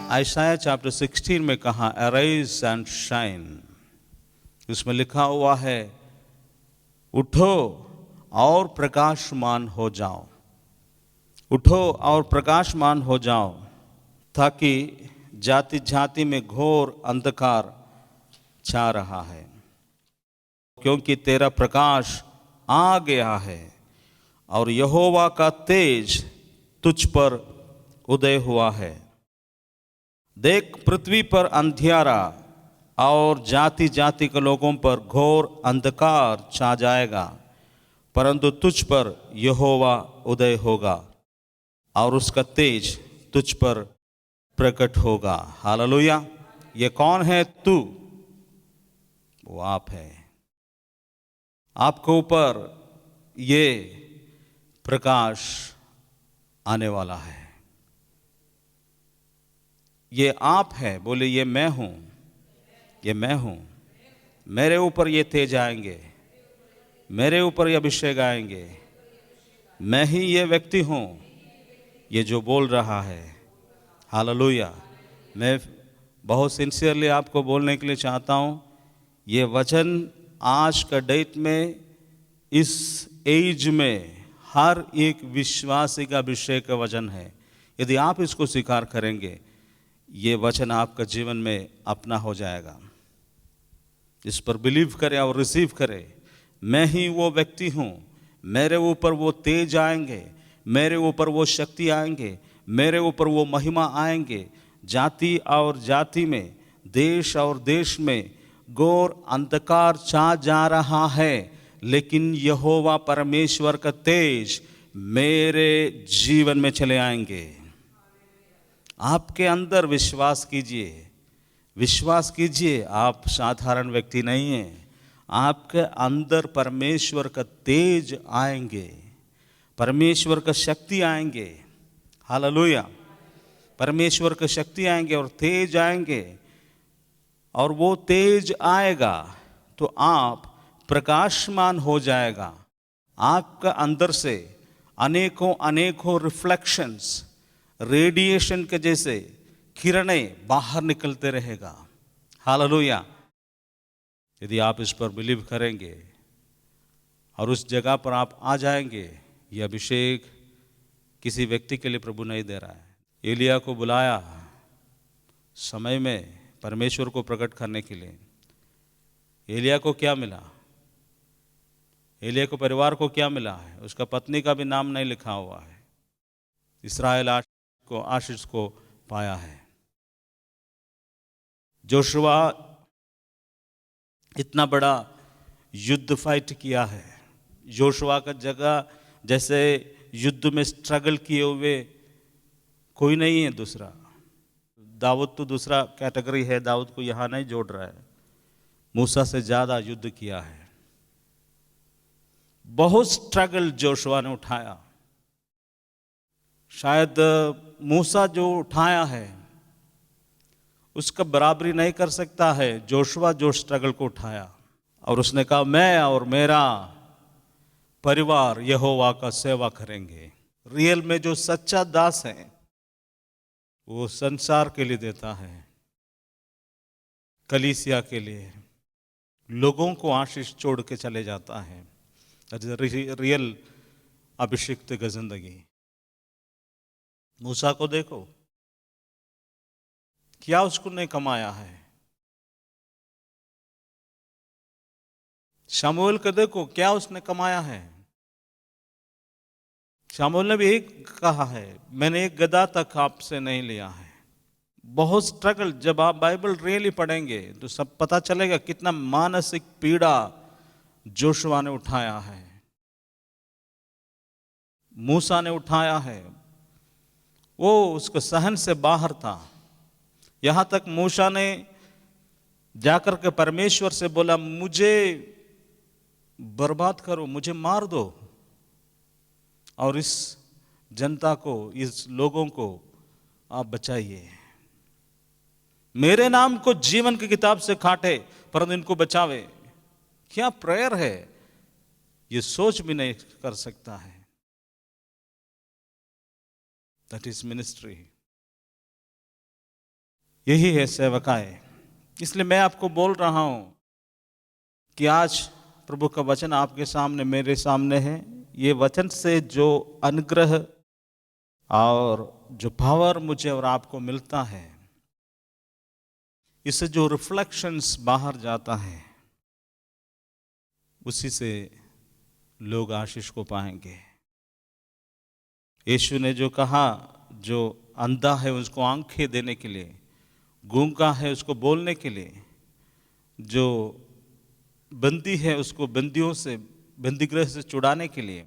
आयशाया chapter 16 में कहा arise and shine. उसमें लिखा हुआ है उठो और प्रकाशमान हो जाओ, उठो और प्रकाशमान हो जाओ, ताकि जाति जाति में घोर अंधकार छा रहा है, क्योंकि तेरा प्रकाश आ गया है और यहोवा का तेज तुझ पर उदय हुआ है। देख, पृथ्वी पर अंधियारा और जाति जाति के लोगों पर घोर अंधकार छा जाएगा, परंतु तुझ पर यहोवा उदय होगा और उसका तेज तुझ पर प्रकट होगा। हालेलुया। ये कौन है? तू, वो आप है। आपके ऊपर ये प्रकाश आने वाला है। ये आप है, बोले ये मैं हूं, ये मैं हूं। मेरे ऊपर ये तेज आएंगे, मेरे ऊपर ये अभिषेक आएंगे। मैं ही ये व्यक्ति हूं, ये जो बोल रहा है। हालेलुया। मैं बहुत सिंसियरली आपको बोलने के लिए चाहता हूं, ये वचन आज का डेट में, इस एज में हर एक विश्वासी का अभिषेक का वचन है। यदि आप इसको स्वीकार करेंगे, ये वचन आपका जीवन में अपना हो जाएगा। इस पर बिलीव करें और रिसीव करें। मैं ही वो व्यक्ति हूँ, मेरे ऊपर वो तेज आएंगे, मेरे ऊपर वो शक्ति आएंगे, मेरे ऊपर वो महिमा आएंगे। जाति और जाति में, देश और देश में घोर अंधकार छा जा रहा है, लेकिन यहोवा परमेश्वर का तेज मेरे जीवन में चले आएंगे। आपके अंदर विश्वास कीजिए, विश्वास कीजिए। आप साधारण व्यक्ति नहीं हैं। आपके अंदर परमेश्वर का तेज आएंगे, परमेश्वर का शक्ति आएंगे। हालेलुया। परमेश्वर का शक्ति आएंगे और तेज आएंगे, और वो तेज आएगा तो आप प्रकाशमान हो जाएगा। आपका अंदर से अनेकों अनेकों रिफ्लेक्शंस, रेडिएशन के जैसे किरणें बाहर निकलते रहेगा। हालेलुया। यदि आप इस पर बिलीव करेंगे और उस जगह पर आप आ जाएंगे, यह अभिषेक किसी व्यक्ति के लिए प्रभु नहीं दे रहा है। एलिया को बुलाया समय में परमेश्वर को प्रकट करने के लिए। एलिया को क्या मिला? एलिया को परिवार को क्या मिला है? उसका पत्नी का भी नाम नहीं लिखा हुआ है। इस्राएल आशीष को पाया है। जोशुआ इतना बड़ा युद्ध फाइट किया है। जोशुआ का जगह जैसे युद्ध में स्ट्रगल किए हुए कोई नहीं है दूसरा। दाऊद तो दूसरा कैटेगरी है, दाऊद को यहाँ नहीं जोड़ रहा है। मूसा से ज़्यादा युद्ध किया है। बहुत स्ट्रगल जोशुआ ने उठाया। शायद मूसा जो उठाया है उसका बराबरी नहीं कर सकता है जोशुआ जो स्ट्रगल को उठाया। और उसने कहा मैं और मेरा परिवार यहोवा का सेवा करेंगे। रियल में जो सच्चा दास है वो संसार के लिए देता है, कलीसिया के लिए, लोगों को आशीष छोड़ के चले जाता है। रियल अभिषिक्त की जिंदगी। मूसा को देखो, क्या उसको नहीं कमाया है। शमूएल को देखो, क्या उसने कमाया है। शमूएल ने भी एक कहा है, मैंने एक गधा तक आपसे नहीं लिया है। बहुत स्ट्रगल। जब आप बाइबल रियली पढ़ेंगे तो सब पता चलेगा कितना मानसिक पीड़ा जोशुआ ने उठाया है, मूसा ने उठाया है। वो उसको सहन से बाहर था। यहां तक मूसा ने जाकर के परमेश्वर से बोला, मुझे बर्बाद करो, मुझे मार दो, और इस जनता को, इस लोगों को आप बचाइए। मेरे नाम को जीवन की किताब से काटे परंतु इनको बचावे। क्या प्रेयर है, ये सोच भी नहीं कर सकता है। That is ministry. यही है सेवकाई। इसलिए मैं आपको बोल रहा हूं कि आज प्रभु का वचन आपके सामने, मेरे सामने है। ये वचन से जो अनुग्रह और जो पावर मुझे और आपको मिलता है, इससे जो रिफ्लेक्शंस बाहर जाता है, उसी से लोग आशीष को पाएंगे। यीशु ने जो कहा, जो अंधा है उसको आंखें देने के लिए, गूंगा है उसको बोलने के लिए, जो बंदी है उसको बंदियों से, बंदीगृह से छुड़ाने के लिए,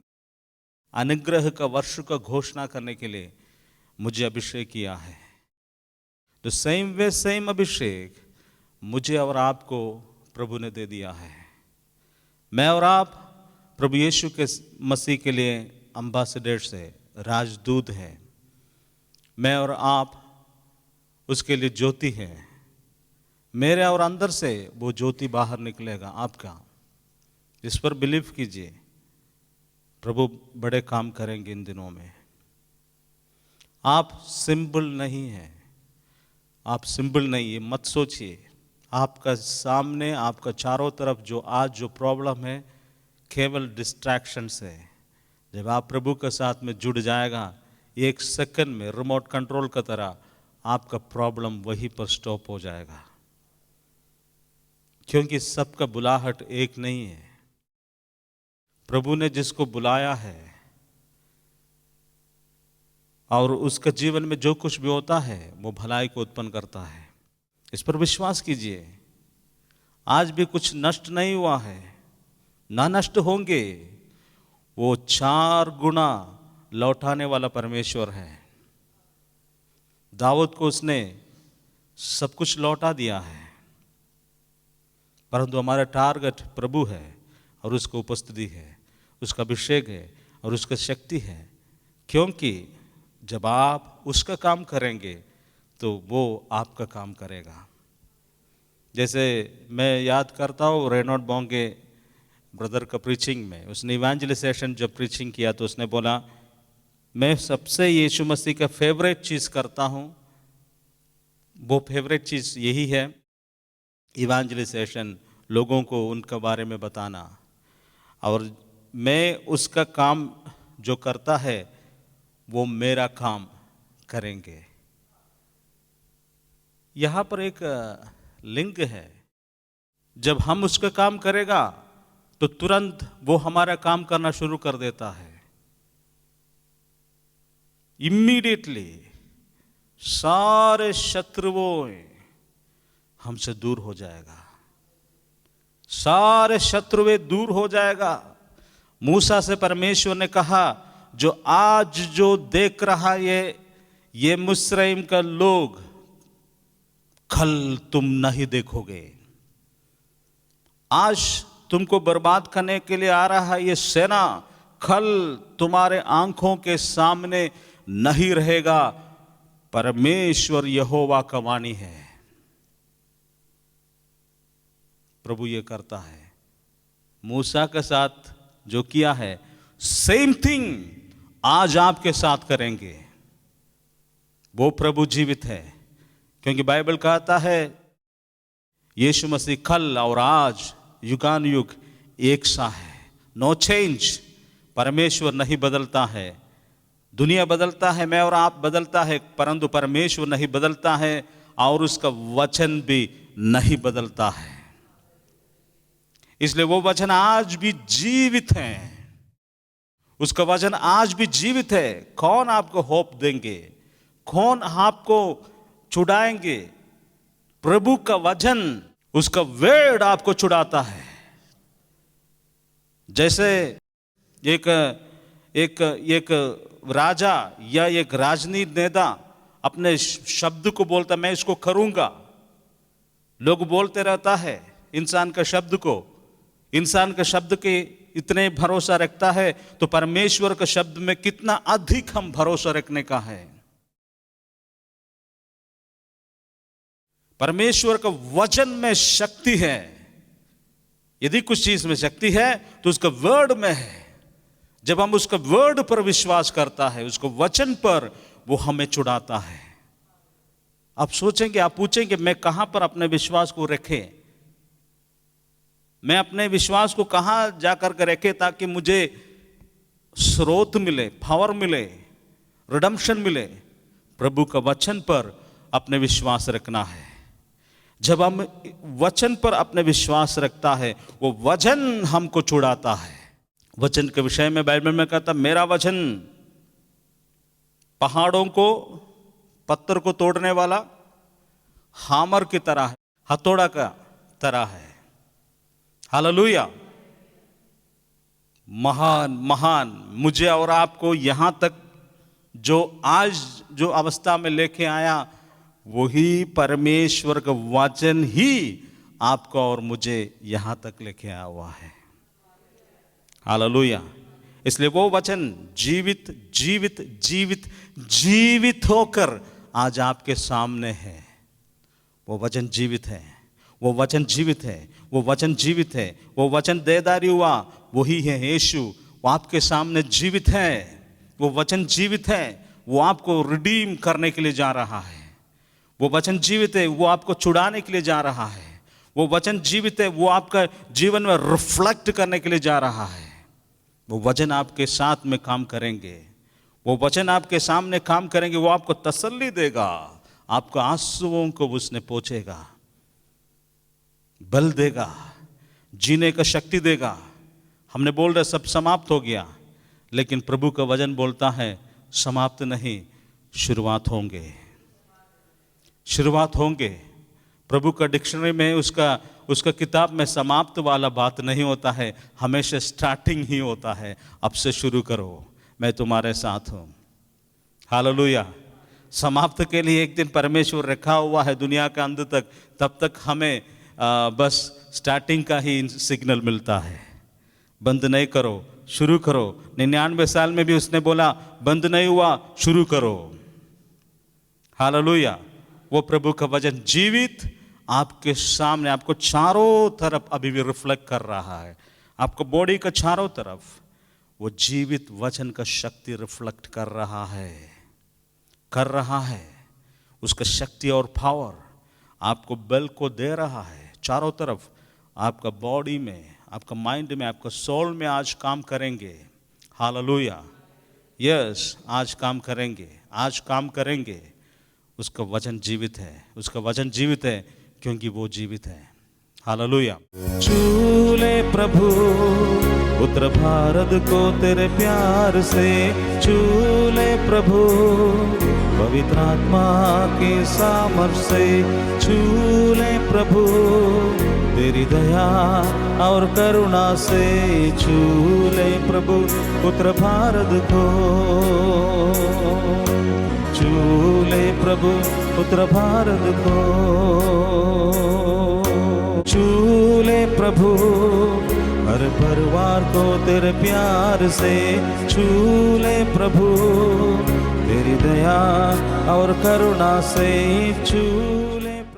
अनुग्रह का वर्ष का घोषणा करने के लिए मुझे अभिषेक किया है। तो सेम वे सेम अभिषेक मुझे और आपको प्रभु ने दे दिया है। मैं और आप प्रभु यीशु के मसीह के लिए एम्बेसडर्स है, राजदूत है। मैं और आप उसके लिए ज्योति है। मेरे और अंदर से वो ज्योति बाहर निकलेगा आपका। इस पर बिलीव कीजिए, प्रभु बड़े काम करेंगे इन दिनों में। आप सिंबल नहीं है, आप सिंबल नहीं है, मत सोचिए। आपका सामने, आपका चारों तरफ जो आज जो प्रॉब्लम है, केवल डिस्ट्रैक्शंस है। जब आप प्रभु के साथ में जुड़ जाएगा, एक सेकंड में रिमोट कंट्रोल की तरह आपका प्रॉब्लम वहीं पर स्टॉप हो जाएगा। क्योंकि सबका बुलाहट एक नहीं है। प्रभु ने जिसको बुलाया है और उसका जीवन में जो कुछ भी होता है वो भलाई को उत्पन्न करता है। इस पर विश्वास कीजिए। आज भी कुछ नष्ट नहीं हुआ है, ना नष्ट होंगे। वो 4 गुना लौटाने वाला परमेश्वर है। दाऊद को उसने सब कुछ लौटा दिया है, परंतु हमारा टारगेट प्रभु है और उसकी उपस्थिति है, उसका अभिषेक है और उसका शक्ति है। क्योंकि जब आप उसका काम करेंगे तो वो आपका काम करेगा। जैसे मैं याद करता हूँ रेनॉल्ड बोंगे ब्रदर का प्रीचिंग में, उसने इवेंजलाइजेशन जब प्रीचिंग किया तो उसने बोला, मैं सबसे यीशु मसीह का फेवरेट चीज़ करता हूँ, वो फेवरेट चीज़ यही है, इवेंजलाइजेशन, लोगों को उनके बारे में बताना। और मैं उसका काम जो करता है वो मेरा काम करेंगे। यहाँ पर एक लिंक है। जब हम उसका काम करेगा तो तुरंत वो हमारा काम करना शुरू कर देता है। इमीडिएटली सारे शत्रुओं हमसे दूर हो जाएगा, सारे शत्रुएं दूर हो जाएगा। मूसा से परमेश्वर ने कहा, जो आज जो देख रहा ये मिस्रईम का लोग, कल तुम नहीं देखोगे। आज तुमको बर्बाद करने के लिए आ रहा है ये सेना, कल तुम्हारे आंखों के सामने नहीं रहेगा। परमेश्वर यहोवा का वाणी है। प्रभु ये करता है। मूसा के साथ जो किया है, सेम थिंग आज आपके साथ करेंगे। वो प्रभु जीवित है, क्योंकि बाइबल कहता है यीशु मसीह कल और आज युगान युग एक सा है। No change. परमेश्वर नहीं बदलता है। दुनिया बदलता है, मैं और आप बदलता है, परंतु परमेश्वर नहीं बदलता है और उसका वचन भी नहीं बदलता है। इसलिए वो वचन आज भी जीवित है, उसका वचन आज भी जीवित है। कौन आपको होप देंगे, कौन आपको छुड़ाएंगे? प्रभु का वचन, उसका वर्ड आपको छुड़ाता है। जैसे एक राजा या एक राजनीति नेता अपने शब्द को बोलता, मैं इसको करूंगा। लोग बोलते रहता है इंसान का शब्द को, इंसान का शब्द के इतने भरोसा रखता है, तो परमेश्वर के शब्द में कितना अधिक हम भरोसा रखने का है। परमेश्वर का वचन में शक्ति है। यदि कुछ चीज में शक्ति है तो उसका वर्ड में है। जब हम उसका वर्ड पर विश्वास करता है, उसको वचन पर, वो हमें छुड़ाता है। आप सोचेंगे, आप पूछेंगे मैं कहां पर अपने विश्वास को रखे, मैं अपने विश्वास को कहां जाकर के रखे ताकि मुझे स्रोत मिले, पावर मिले, रिडेम्पशन मिले। प्रभु का वचन पर अपने विश्वास रखना है। जब हम वचन पर अपने विश्वास रखता है, वो वचन हमको छुड़ाता है। वचन के विषय में बाइबल में कहता, मेरा वचन पहाड़ों को, पत्थर को तोड़ने वाला हामर की तरह है, हथौड़ा का तरह है। हालेलुया। महान महान मुझे और आपको यहां तक जो आज जो अवस्था में लेके आया, वही परमेश्वर का वचन ही आपको और मुझे यहां तक लेके आया हुआ है। हालेलुया। इसलिए वो वचन जीवित जीवित जीवित जीवित होकर आज आपके सामने है। वो वचन जीवित है, वो वचन जीवित है, वो वचन जीवित है। वो वचन देदारी हुआ, वही है यीशु। वो आपके सामने जीवित है, वो वचन जीवित है। वो आपको रिडीम करने के लिए जा रहा है। वो वचन जीवित है, वो आपको छुड़ाने के लिए जा रहा है। वो वचन जीवित है, वो आपका जीवन में रिफ्लेक्ट करने के लिए जा रहा है। वो वचन आपके साथ में काम करेंगे, वो वचन आपके सामने काम करेंगे। वो आपको तसल्ली देगा, आपको आंसुओं को उसने पोंछेगा, बल देगा, जीने का शक्ति देगा। हमने बोल रहे सब समाप्त हो गया, लेकिन प्रभु का वचन बोलता है समाप्त नहीं, शुरुआत होंगे, शुरुआत होंगे। प्रभु का डिक्शनरी में उसका किताब में समाप्त वाला बात नहीं होता है, हमेशा स्टार्टिंग ही होता है। अब से शुरू करो, मैं तुम्हारे साथ हूँ। हालेलुया। समाप्त के लिए एक दिन परमेश्वर रखा हुआ है दुनिया का अंत तक, तब तक हमें बस स्टार्टिंग का ही सिग्नल मिलता है। बंद नहीं करो, शुरू करो। 99 साल में भी उसने बोला बंद नहीं हुआ, शुरू करो। हालेलुया। वो प्रभु का वचन जीवित आपके सामने, आपको चारों तरफ अभी भी रिफ्लेक्ट कर रहा है। आपको बॉडी का चारों तरफ वो जीवित वचन का शक्ति रिफ्लेक्ट कर रहा है, कर रहा है। उसका शक्ति और पावर आपको बल को दे रहा है। चारों तरफ आपका बॉडी में, आपका माइंड में, आपका सोल में आज काम करेंगे। हालेलुया। यस, आज काम करेंगे, आज काम करेंगे। उसका वचन जीवित है, उसका वचन जीवित है क्योंकि वो जीवित है। हालेलुया। छूले प्रभु उत्तर भारत को तेरे प्यार से, छूले प्रभु पवित्र आत्मा के सामर्थ्य से, छूले प्रभु तेरी दया और करुणा से, छूले प्रभु उत्तर भारत को, छूले प्रभु उत्तर भारत को, छूले प्रभु हर परिवार को तेरे प्यार से, छूले प्रभु तेरी दया और करुणा से, छू